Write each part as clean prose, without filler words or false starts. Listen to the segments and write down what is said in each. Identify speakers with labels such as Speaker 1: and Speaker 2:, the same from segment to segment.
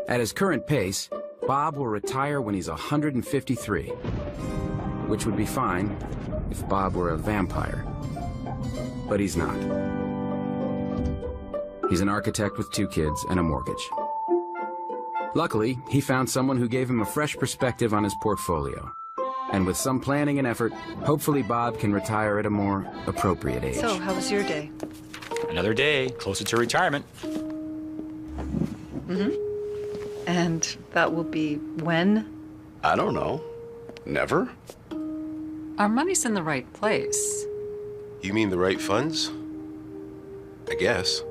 Speaker 1: At his current pace, Bob will retire when he's 153, which would be fine if Bob were a vampire. But he's not. He's an architect with 2 kids and a mortgage. Luckily, he found someone who gave him a fresh perspective on his portfolio. And with some planning and effort, hopefully Bob can retire at a more appropriate age.
Speaker 2: So, how was your day?
Speaker 3: Another day, closer to retirement.
Speaker 2: Mm-hmm. And that will be when?
Speaker 4: I don't know. Never?
Speaker 5: Our money's in the right place.
Speaker 4: You mean the right funds? I guess.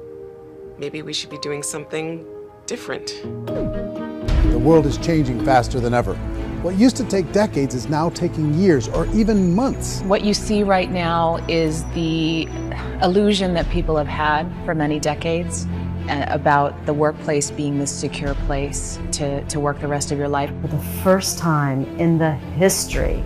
Speaker 6: Maybe we should be doing something different.
Speaker 7: The world is changing faster than ever. What used to take decades is now taking years or even months.
Speaker 8: What you see right now is the illusion that people have had for many decades about the workplace being this secure place to work the rest of your life.
Speaker 9: For the first time in the history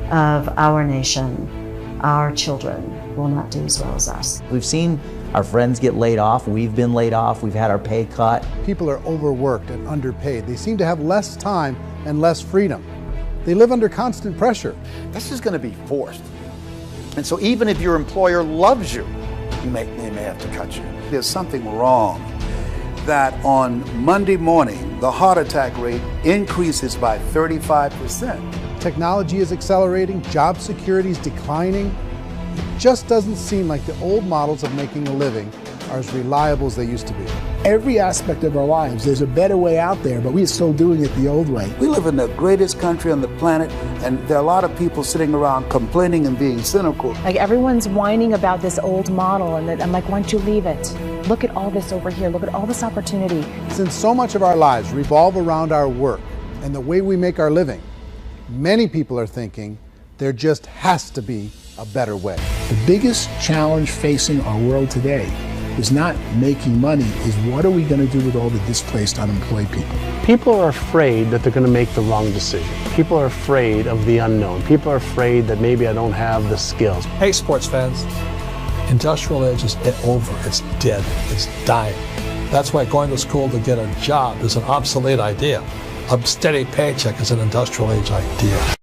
Speaker 9: of our nation, our children will not do as well as us.
Speaker 10: We've seen our friends get laid off, we've been laid off, we've had our pay cut.
Speaker 7: People are overworked and underpaid. They seem to have less time and less freedom. They live under constant pressure.
Speaker 11: This is going to be forced. And so even if your employer loves you, they may have to cut you.
Speaker 12: There's something wrong that on Monday morning, the heart attack rate increases by 35%.
Speaker 7: Technology is accelerating, job security is declining. It just doesn't seem like the old models of making a living are as reliable as they used to be.
Speaker 13: Every aspect of our lives, there's a better way out there, but we're still doing it the old way.
Speaker 12: We live in the greatest country on the planet, and there are a lot of people sitting around complaining and being cynical.
Speaker 8: Like everyone's whining about this old model, and I'm like, why don't you leave it? Look at all this over here. Look at all this opportunity.
Speaker 7: Since so much of our lives revolve around our work and the way we make our living, many people are thinking there just has to be a better way.
Speaker 13: The biggest challenge facing our world today is not making money, is what are we going to do with all the displaced, unemployed people?
Speaker 14: People are afraid that they're going to make the wrong decision. People are afraid of the unknown. People are afraid that maybe I don't have the skills.
Speaker 15: Hey, sports fans, industrial age is over. It's dead. It's dying. That's why going to school to get a job is an obsolete idea. A steady paycheck is an industrial age idea.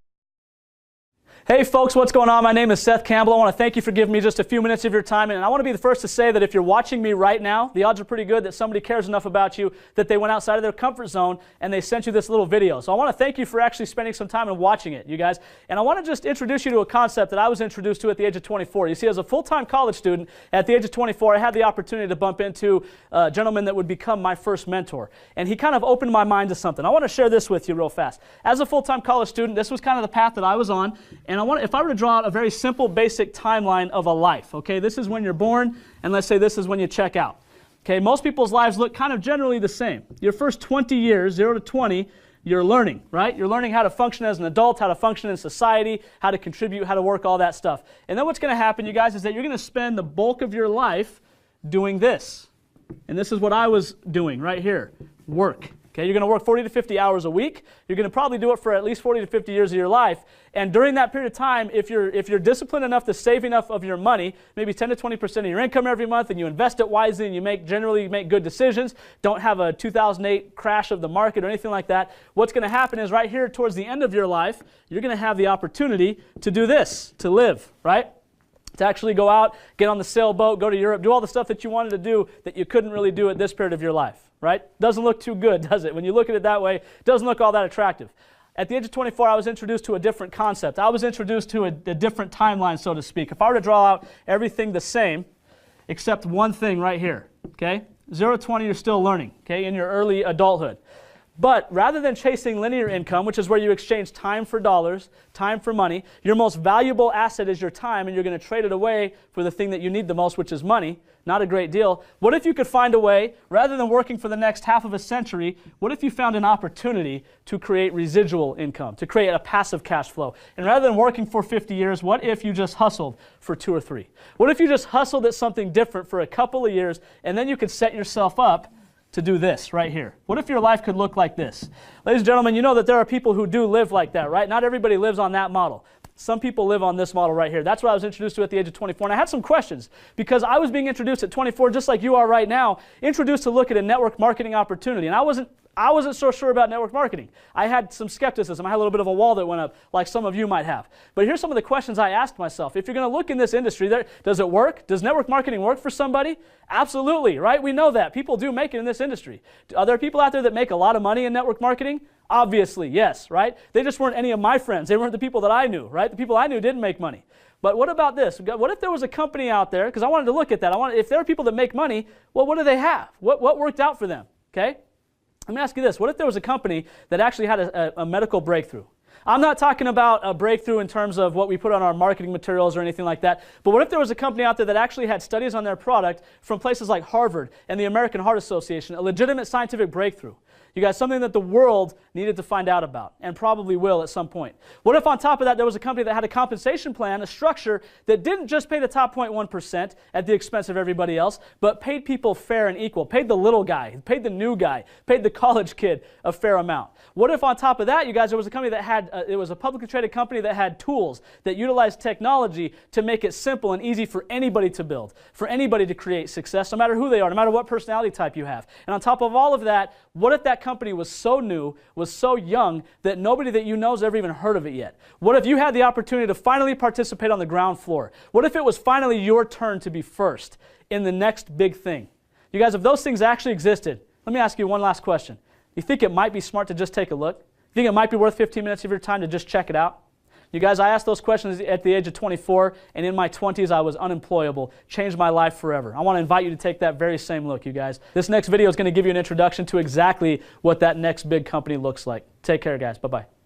Speaker 16: Hey folks, what's going on? My name is Seth Campbell. I want to thank you for giving me just a few minutes of your time, and I want to be the first to say that if you're watching me right now, the odds are pretty good that somebody cares enough about you that they went outside of their comfort zone and they sent you this little video. So I want to thank you for actually spending some time and watching it, you guys. And I want to just introduce you to a concept that I was introduced to at the age of 24. You see, as a full-time college student, at the age of 24, I had the opportunity to bump into a gentleman that would become my first mentor. And he kind of opened my mind to something. I want to share this with you real fast. As a full-time college student, this was kind of the path that I was on. And if I were to draw out a very simple, basic timeline of a life, okay? This is when you're born, and let's say this is when you check out. Okay, most people's lives look kind of generally the same. Your first 20 years, 0 to 20, you're learning, right? You're learning how to function as an adult, how to function in society, how to contribute, how to work, all that stuff. And then what's going to happen, you guys, is that you're going to spend the bulk of your life doing this. And this is what I was doing right here, work. Okay, you're going to work 40 to 50 hours a week. You're going to probably do it for at least 40 to 50 years of your life. And during that period of time, if you're disciplined enough to save enough of your money, maybe 10 to 20% of your income every month, and you invest it wisely and you generally make good decisions, don't have a 2008 crash of the market or anything like that, what's going to happen is right here towards the end of your life, you're going to have the opportunity to do this, to live, right? To actually go out, get on the sailboat, go to Europe, do all the stuff that you wanted to do that you couldn't really do at this period of your life, right? Doesn't look too good, does it? When you look at it that way, it doesn't look all that attractive. At the age of 24, I was introduced to a different concept. I was introduced to a different timeline, so to speak. If I were to draw out everything the same, except one thing right here, okay? 0 to 20, you're still learning, okay, in your early adulthood. But rather than chasing linear income, which is where you exchange time for dollars, time for money, your most valuable asset is your time, and you're going to trade it away for the thing that you need the most, which is money. Not a great deal. What if you could find a way, rather than working for the next half of a century, what if you found an opportunity to create residual income, to create a passive cash flow? And rather than working for 50 years, what if you just hustled for 2 or 3? What if you just hustled at something different for a couple of years, and then you could set yourself up to do this right here? What if your life could look like this? Ladies and gentlemen, you know that there are people who do live like that, right? Not everybody lives on that model. Some people live on this model right here. That's what I was introduced to at the age of 24. And I had some questions because I was being introduced at 24, just like you are right now, introduced to look at a network marketing opportunity. And I I wasn't so sure about network marketing. I had some skepticism. I had a little bit of a wall that went up, like some of you might have. But here's some of the questions I asked myself. If you're going to look in this industry, does it work? Does network marketing work for somebody? Absolutely, right? We know that. People do make it in this industry. Are there people out there that make a lot of money in network marketing? Obviously, yes, right? They just weren't any of my friends. They weren't the people that I knew, right? The people I knew didn't make money. But what about this? What if there was a company out there, because I wanted to look at that. If there are people that make money, well, what do they have? What worked out for them, okay? Let me ask you this. What if there was a company that actually had a medical breakthrough? I'm not talking about a breakthrough in terms of what we put on our marketing materials or anything like that, but what if there was a company out there that actually had studies on their product from places like Harvard and the American Heart Association, a legitimate scientific breakthrough? You guys, something that the world needed to find out about, and probably will at some point. What if on top of that there was a company that had a compensation plan, a structure that didn't just pay the top 0.1% at the expense of everybody else, but paid people fair and equal, paid the little guy, paid the new guy, paid the college kid a fair amount? What if on top of that, you guys, there was a company that had, it was a publicly traded company that had tools that utilized technology to make it simple and easy for anybody to build, for anybody to create success, no matter who they are, no matter what personality type you have. And on top of all of that, what if that company was so new, was so young, that nobody that you know has ever even heard of it yet? What if you had the opportunity to finally participate on the ground floor? What if it was finally your turn to be first in the next big thing? You guys, if those things actually existed, let me ask you one last question. Do you think it might be smart to just take a look? Do you think it might be worth 15 minutes of your time to just check it out? You guys, I asked those questions at the age of 24, and in my 20s I was unemployable. Changed my life forever. I want to invite you to take that very same look, you guys. This next video is going to give you an introduction to exactly what that next big company looks like. Take care, guys. Bye-bye.